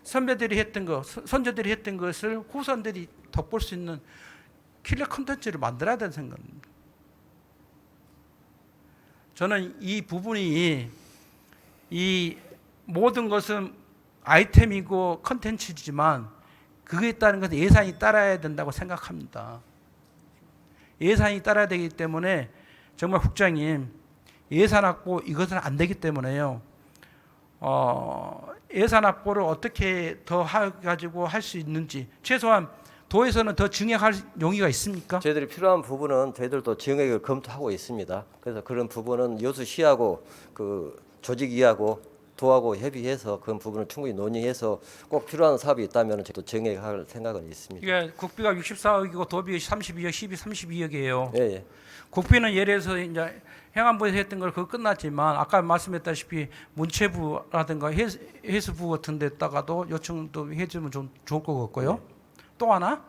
선배들이 했던 거, 선조들이 했던 것을 후손들이 덧볼 수 있는 킬러 콘텐츠를 만들어야 된다는 생각입니다. 저는 이 부분이 이 모든 것은 아이템이고 콘텐츠지만 그거에 따른 것은 예산이 따라야 된다고 생각합니다. 예산이 따라야 되기 때문에 정말 국장님 예산 확보 이것은 안 되기 때문에요. 예산 확보를 어떻게 더 가지고 할 수 있는지 최소한 도에서는 더 증액할 용의가 있습니까? 저희들이 필요한 부분은 저희들도 증액을 검토하고 있습니다. 그래서 그런 부분은 여수시하고 그 조직위하고 도하고 협의해서 그런 부분을 충분히 논의해서 꼭 필요한 사업이 있다면 저도 증액할 생각은 있습니다. 이게 국비가 64억이고 도비 32억, 32억이에요. 예, 예. 국비는 예를 들어서 이제 행안부에서 했던 걸 그거 끝났지만 아까 말씀했다시피 문체부라든가 해수부 같은 데다가도 요청도 해주면 좀 좋을 것 같고요. 또 하나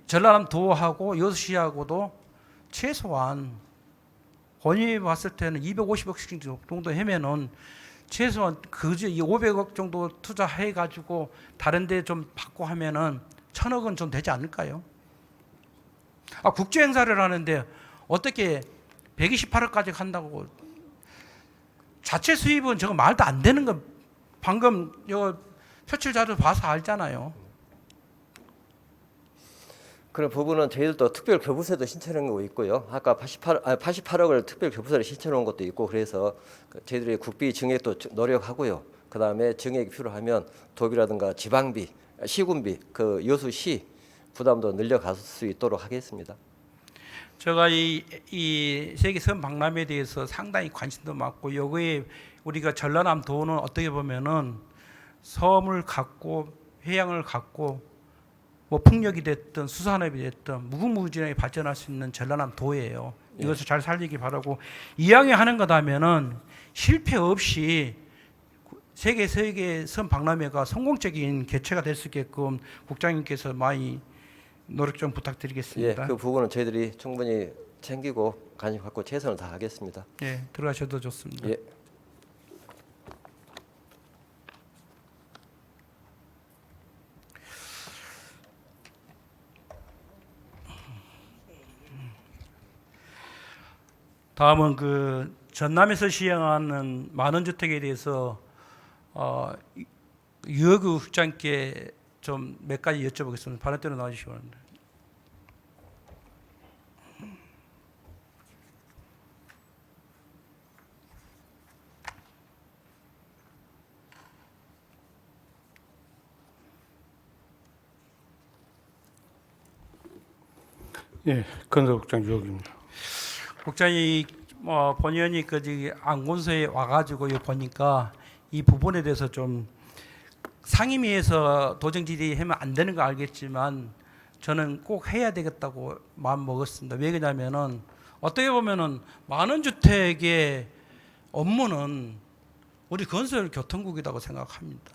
전라남 도하고 여수시하고도 최소한 본인이 봤을 때는 250억씩 정도 하면은 최소한 그저 500억 정도 투자해 가지고 다른 데 좀 받고 하면은 1,000억은 좀 되지 않을까요? 국제 행사를 하는데 어떻게 128억까지 한다고 자체 수입은 저거 말도 안 되는 거 방금 요 표출 자료 봐서 알잖아요. 그런 부분은 저희들도 특별 교부세도 신청한 거 있고요. 아까 88억을 특별 교부세를 신청한 것도 있고 그래서 저희들이 국비 증액도 노력하고요. 그 다음에 증액이 필요하면 도비라든가 지방비, 시군비, 그 여수시 부담도 늘려갈 수 있도록 하겠습니다. 제가 이 세계 선 박람회에 대해서 상당히 관심도 많고 여기에 우리가 전라남도는 어떻게 보면은 섬을 갖고 해양을 갖고 뭐 풍력이 됐든 수산업이 됐든 무궁무진하게 발전할 수 있는 전라남도예요. 이것을 잘 살리기 바라고 이왕에 하는 거다면은 실패 없이 세계 선 박람회가 성공적인 개최가 될 수 있게끔 국장님께서 많이 노력 좀 부탁드리겠습니다. 예, 그 부분은 저희들이 충분히 챙기고 관심 갖고 최선을 다하겠습니다. 예, 들어가셔도 좋습니다. 예. 다음은 그 전남에서 시행하는 만원주택에 대해서 유혁우 국장께 좀 몇 가지 여쭤보겠습니다. 발언대로 나와주시기 바랍니다. 예, 건설국장 유혁입니다. 국장이 본의원이 그 저기 안건소에 와가지고 요 보니까 이 부분에 대해서 좀 상임위에서 도정 질의하면 안 되는 거 알겠지만 저는 꼭 해야 되겠다고 마음 먹었습니다. 왜 그러냐면은 어떻게 보면은 많은 주택의 업무는 우리 건설교통국이라고 생각합니다.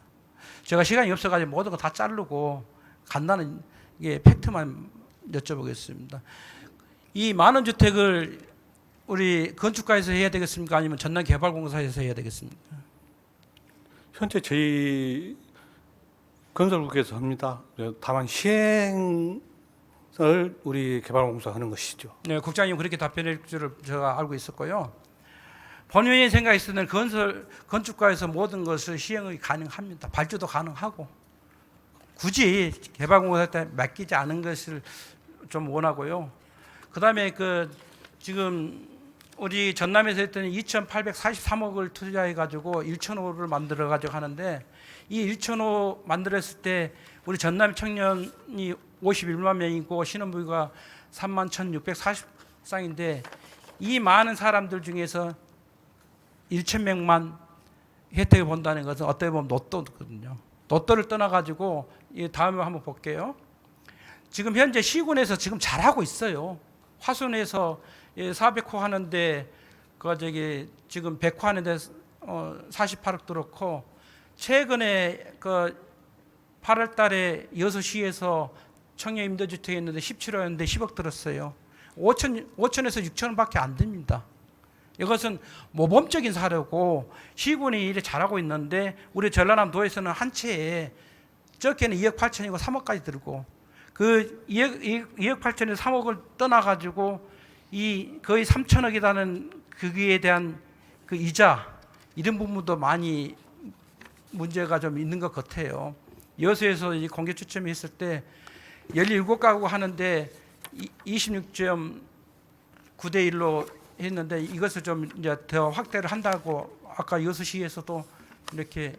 제가 시간이 없어가지고 모든 거 다 자르고 간단한 팩트만 여쭤보겠습니다. 이 많은 주택을 우리 건축가에서 해야 되겠습니까? 아니면 전남개발공사에서 해야 되겠습니까? 현재 저희 건설국에서 합니다. 다만 시행을 우리 개발공사가 하는 것이죠. 네, 국장님 그렇게 답변할 줄을 제가 알고 있었고요. 본의원의 생각에서는 건축가에서 모든 것을 시행이 가능합니다. 발주도 가능하고 굳이 개발공사한테 맡기지 않은 것을 좀 원하고요. 그다음에 지금 우리 전남에서 했더니 2,843억을 투자해 가지고 1,000호를 만들어 가지고 하는데 이 1,000호 만들었을 때 우리 전남 청년이 51만 명이고 신혼부부가 31,640쌍인데 이 많은 사람들 중에서 1,000명만 혜택을 본다는 것은 어떻게 보면 로또거든요. 로또를 떠나 가지고 다음에 한번 볼게요. 지금 현재 시군에서 지금 잘하고 있어요. 화순에서 400호 하는데 지금 100호 하는데 48억 들었고 최근에 8월 달에 여수시에서 청년 임대주택 했는데 17호였는데 10억 들었어요. 5천에서 6천원밖에 안 됩니다. 이것은 모범적인 사례고 시군이 일을 잘하고 있는데 우리 전라남도에서는 한 채에 적게는 2억 8천이고 3억까지 들고 그 2억 8천에서 3억을 떠나가지고 이 거의 3천억이라는 거기에 대한 그 이자 이런 부분도 많이 문제가 좀 있는 것 같아요. 여수에서 이 공개 추첨이 했을 때 17가구 하는데 26.9대 1로 했는데 이것을 좀 이제 더 확대를 한다고 아까 여수시에서도 이렇게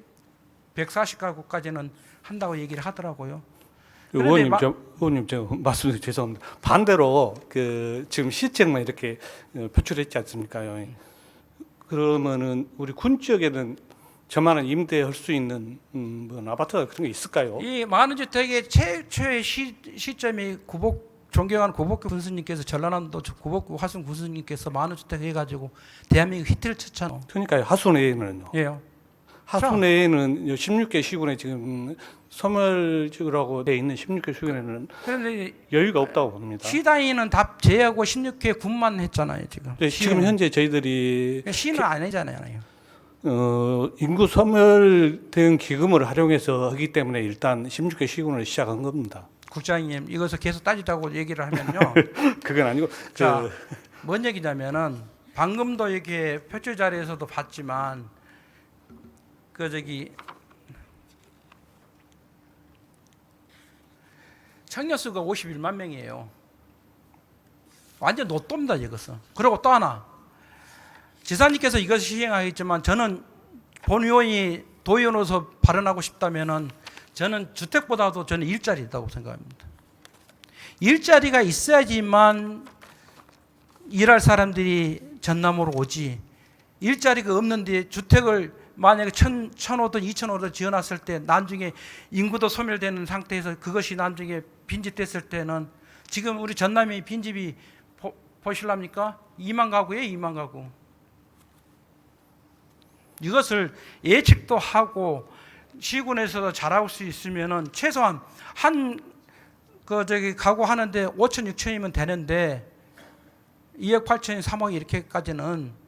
140가구까지는 한다고 얘기를 하더라고요. 의원님 제가 말씀드려 죄송합니다. 반대로 지금 시책만 이렇게 표출했지 않습니까? 그러면은 우리 군 지역에는 저만한 임대할 수 있는 아파트가 그런 게 있을까요? 이 많은 주택의 최초의 시점이 존경하는 구복규 군수님께서 전라남도 구복규 화순 군수님께서 많은 주택 해가지고 대한민국 히트를 쳤잖아요. 그러니까요. 하순에는요. 예. 하순에는 16개 시군에 지금 소멸지구라고 돼 있는 16개 시군에는 그런데 여유가 없다고 봅니다. 시 단위는 다 제하고 16개 군만 했잖아요 지금. 지금 현재 저희들이 시는 안 하잖아요. 인구 소멸된 기금을 활용해서 하기 때문에 일단 16개 시군을 시작한 겁니다. 국장님 이것을 계속 따지자고 얘기를 하면요. 그건 아니고 자, 뭔 얘기냐면은 방금도 이렇게 표출 자리에서도 봤지만 청년 수가 51만 명이에요. 완전 노또입니다 이것은. 그리고 또 하나 지사님께서 이것을 시행하겠지만 저는 본의원이 도의원으로서 발언하고 싶다면은 저는 주택보다도 저는 일자리 있다고 생각합니다. 일자리가 있어야지만 일할 사람들이 전남으로 오지. 일자리가 없는데 주택을 만약에 1,000호든 2,000호든 지어놨을 때 나중에 인구도 소멸되는 상태에서 그것이 나중에 빈집됐을 때는 지금 우리 전남이 빈집이 보실랍니까? 2만 가구예요, 2만 가구. 이것을 예측도 하고 시군에서도 잘할 수 있으면은 최소한 가구 하는데 5천 6천이면 되는데 2억 8천이 3억 이렇게까지는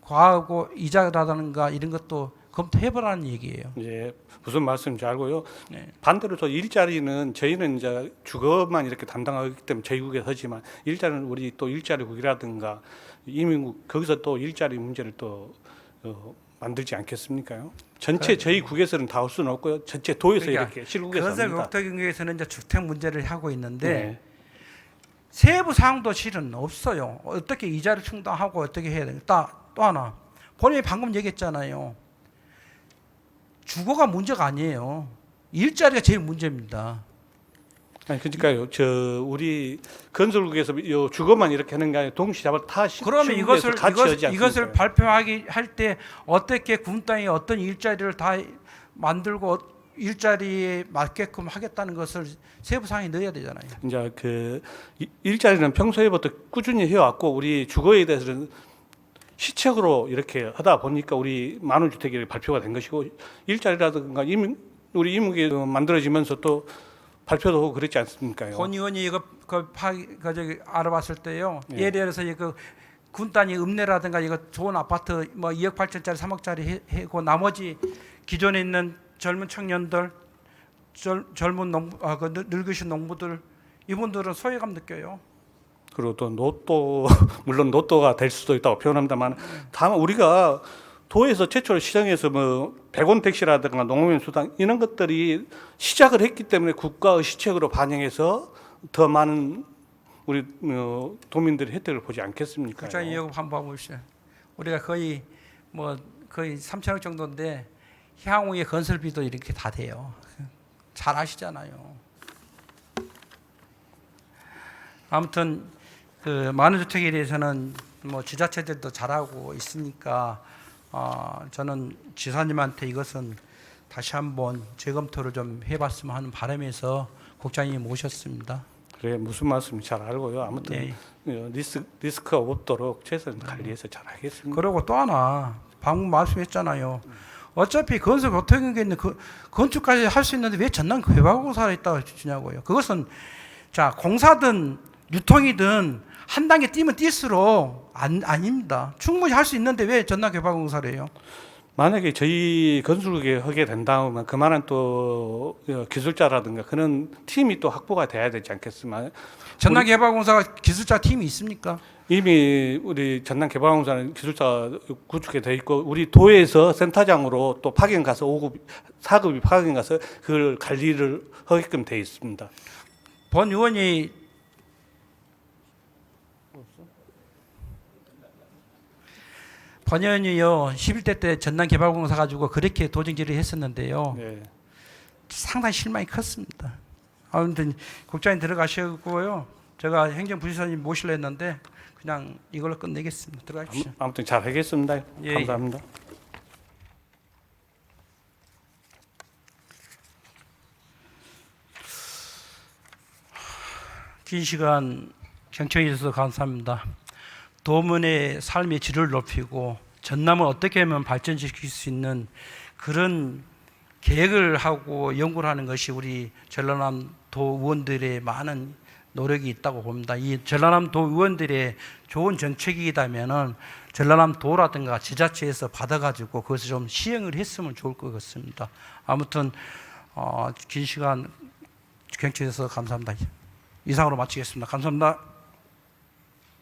과하고 이자라든가 이런 것도 검토해보라는 얘기예요. 예, 무슨 말씀인지 알고요. 네. 반대로 또 일자리는 저희는 이제 주거만 이렇게 담당하기 때문에 저희국에서 하지만 일자리는 우리 또 일자리국이라든가 이민국 거기서 또 일자리 문제를 또 만들지 않겠습니까요? 전체 저희 국에서는 다 할 수는 없고요. 전체 도에서 그러니까 이렇게 실국에서 합니다. 건설국토경에서는 이제 주택 문제를 하고 있는데 네. 세부 사항도 실은 없어요. 어떻게 이자를 충당하고 어떻게 해야 되나. 또 하나 본인이 방금 얘기했잖아요. 주거가 문제가 아니에요. 일자리가 제일 문제입니다. 아니 그러니까요. 저 우리 건설국에서 요 주거만 이렇게 하는 게 아니라 동시잡을 타 그러면 시국에서 같이 하지 않습니까? 이것을 발표하기 할 때 어떻게 군 땅에 어떤 일자리를 다 만들고 일자리에 맞게끔 하겠다는 것을 세부 사항에 넣어야 되잖아요. 이제 그 일자리는 평소에부터 꾸준히 해왔고 우리 주거에 대해서는 시책으로 이렇게 하다 보니까 우리 만원주택이 발표가 된 것이고 일자리라든가 우리 임무계 만들어지면서 또 발표도 하고 그랬지 않습니까? 본 의원이 이거 저기 알아봤을 때요. 예. 예를 들어서 이거 군 단위 읍내라든가 이거 좋은 아파트 뭐 2억 8천짜리 3억짜리 해고 나머지 기존에 있는 젊은 청년들, 젊은 늙으신 농부들 이분들은 소외감 느껴요. 그리고 또 노또 물론 노또가 될 수도 있다고 표현합니다만 다만 우리가 도에서 최초로 시장에서 뭐 100원 택시라든가 농어민 수당 이런 것들이 시작을 했기 때문에 국가의 시책으로 반영해서 더 많은 우리 도민들의 혜택을 보지 않겠습니까? 국장님 이거 한번 봐보십시오. 우리가 거의 3천억 정도인데 향후에 건설비도 이렇게 다 돼요. 잘 아시잖아요. 아무튼 그 만원주택에 대해서는 뭐 지자체들도 잘하고 있으니까 저는 지사님한테 이것은 다시 한번 재검토를 좀 해봤으면 하는 바람에서 국장님 모셨습니다. 그래 무슨 말씀인지 잘 알고요. 아무튼 리스크가 없도록 최선 관리해서 잘 하겠습니다. 그리고 또 하나 방금 말씀했잖아요. 어차피 건설 보통에 있는 건축까지 할 수 있는데 왜 전남 개발공사를 있다고 주냐고요. 그것은 자 공사든 유통이든 한 단계 뛰면 뛸수록 아닙니다. 충분히 할 수 있는데 왜 전남 개발공사를 해요? 만약에 저희 건설국에 하게 된다면 그만한 또 기술자라든가 그런 팀이 또 확보가 돼야 되지 않겠습니까? 전남 개발공사가 기술자 팀이 있습니까? 이미 우리 전남개발공사는 기술자 구축이 돼 있고 우리 도에서 센터장으로 또 파견 가서 5급, 4급이 파견 가서 그걸 관리를 하게끔 돼 있습니다. 본 의원이 본 의원이요 11대 때 전남개발공사 가지고 그렇게 도정질을 했었는데요. 네. 상당히 실망이 컸습니다. 아무튼 국장님 들어가시고요. 제가 행정부지사님 모시려 했는데 그냥 이걸로 끝내겠습니다. 들어가십시오. 아무튼 잘 하겠습니다. 예. 감사합니다. 긴 시간 경청해 주셔서 감사합니다. 도민의 삶의 질을 높이고 전남을 어떻게 하면 발전시킬 수 있는 그런 계획을 하고 연구를 하는 것이 우리 전라남도 의원들의 많은 노력이 있다고 봅니다. 이 전라남도 의원들의 좋은 정책이라면은 전라남도라든가 지자체에서 받아가지고 그것을 좀 시행을 했으면 좋을 것 같습니다. 아무튼 긴 시간 경청해 주셔서 감사합니다. 이상으로 마치겠습니다. 감사합니다.